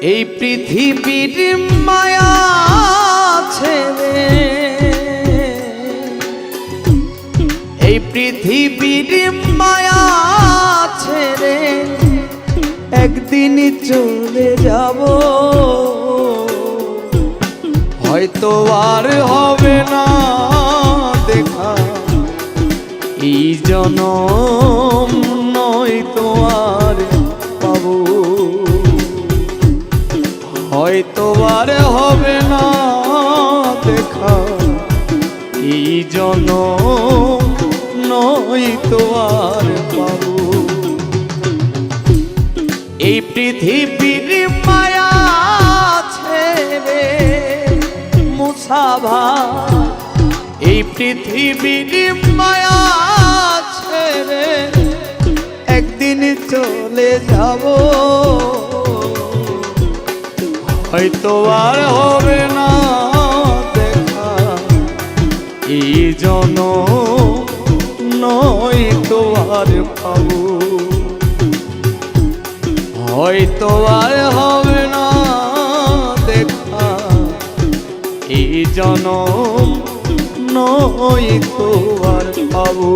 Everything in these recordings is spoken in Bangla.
এই পৃথিবীর মায়া ছেড়ে, এই পৃথিবীর মায়া ছেড়ে একদিন চলে যাব, হয়তো আর হবে না দেখা এই জনম, নয়তো আর পাবো, হয়তো আর হবে না দেখা এই জনম, নয়তো আর পাবো। এই পৃথিবীর মায়া ছেড়ে মুসাভা, এই পৃথিবীর মায়া ছেড়ে একদিন চলে যাব, হয়তো আর হবে না দেখা এই জনম, নয়তো আর পাবো, হয়তো আর হবে না দেখা এই জনম, নয়তো আর পাবো।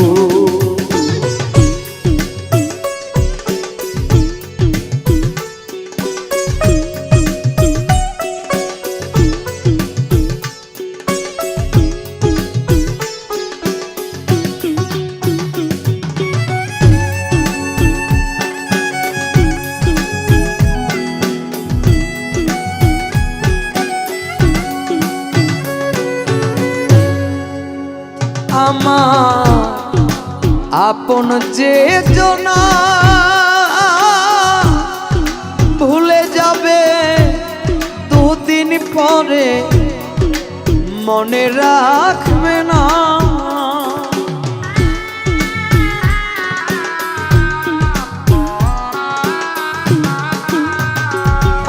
আমার আপন যে জনা ভুলে যাবে দুদিন পরে, মনে রাখবে না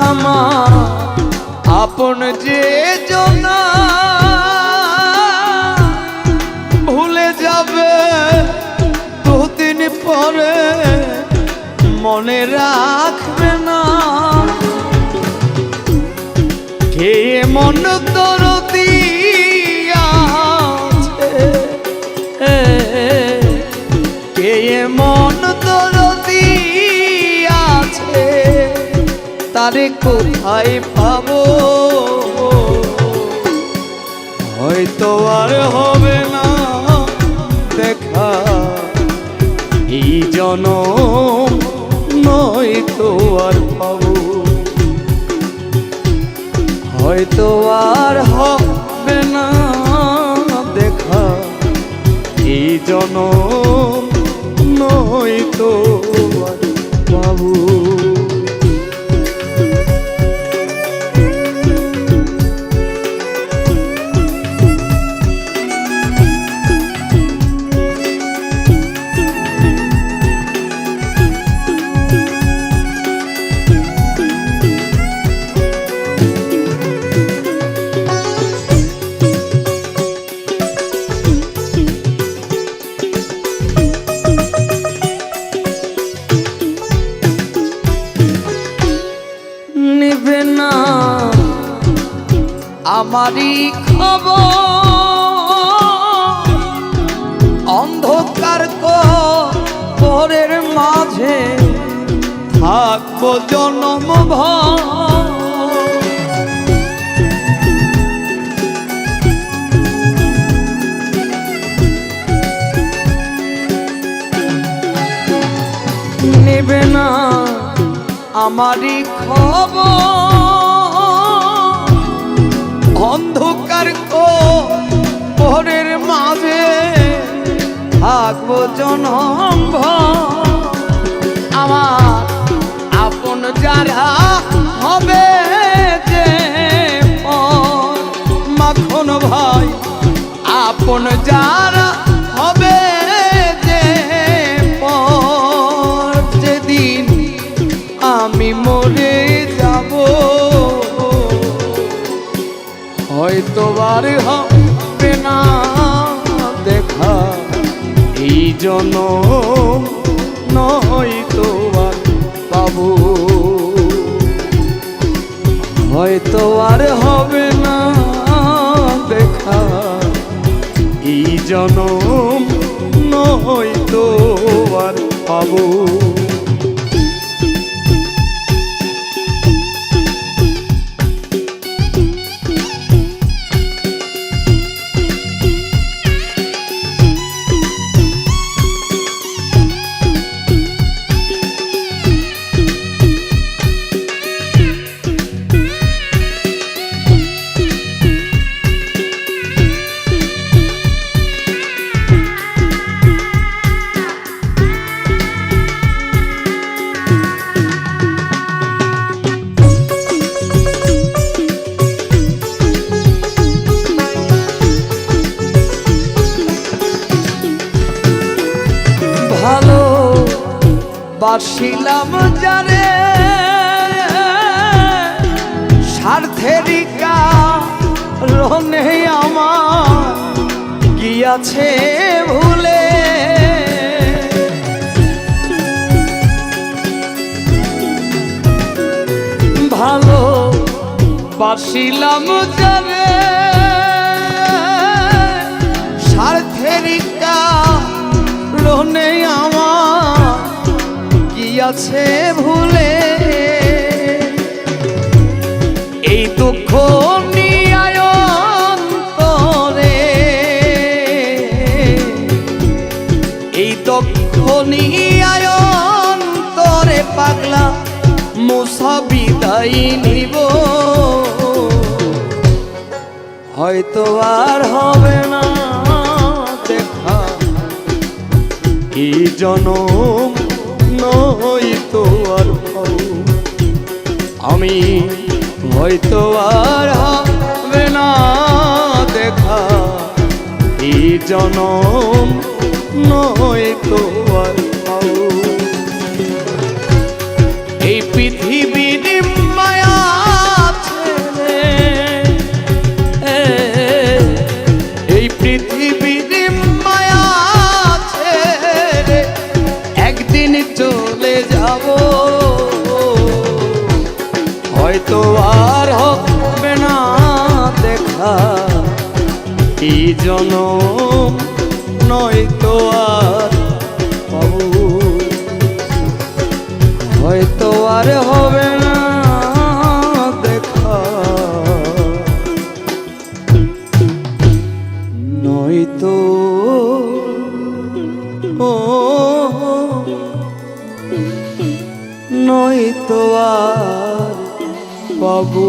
আমার আপন যে জনা ভুলে যাবে দুদিন পরে, মনে রাখবে না কে মন দরদি আছে, কে মন দরদি আছে, তারে কোথায় পাবো, হয়তো আর হবে না দেখা এই জনম, নয়তো আর পাবো, হয়তো আর হবে না দেখা এই জনম, নয়তো আর পাবো। নিবে না আমারই খবর, অন্ধকার ঘরের মাঝে থাকবো জনমভর, নিবে না আমারই খবর, অন্ধকার ঘরের মাঝে থাকবো জনমভর, আমার আপন যারা হবে যে পর, মাখন ভাই আপন যারা হবে যে পর, যেদিন আমি মরে যাব, হয়তো আর হবে না দেখা এই জনম, নয়তো আর পাবো, হয়তো আর হবে না দেখা এই জনম, নয়তো আর পাবো। ভালো বাসিলাম যারে স্বার্থেরই কারণে আমার গিয়াছে ভুলে। ভালো বাসিলাম যারে স্বার্থেরই কারণে আমার গিয়াছে ভুলে। এই দুঃখ নিয়ায় অন্তরে, এই দুঃখ নিয়ায় অন্তরে পাগলা মুসা বিদায় নিব। হয়তো আর হবে না দেখা এই জনম, নয়তো আর পাবো। আমি হয়তো আর হবে না দেখা এই জনম, নয়তো আর পাবো। এই পৃথিবীর মায়া ছেড়ে, এই পৃথিবীর মায়া ছেড়ে একদিন চলে যাব। হয়তো আর হবে না দেখা এই জনম, নয়তো আর পাবো। হয়তো আর হবে না দেখা নয়তো নয়তো আর পাবো।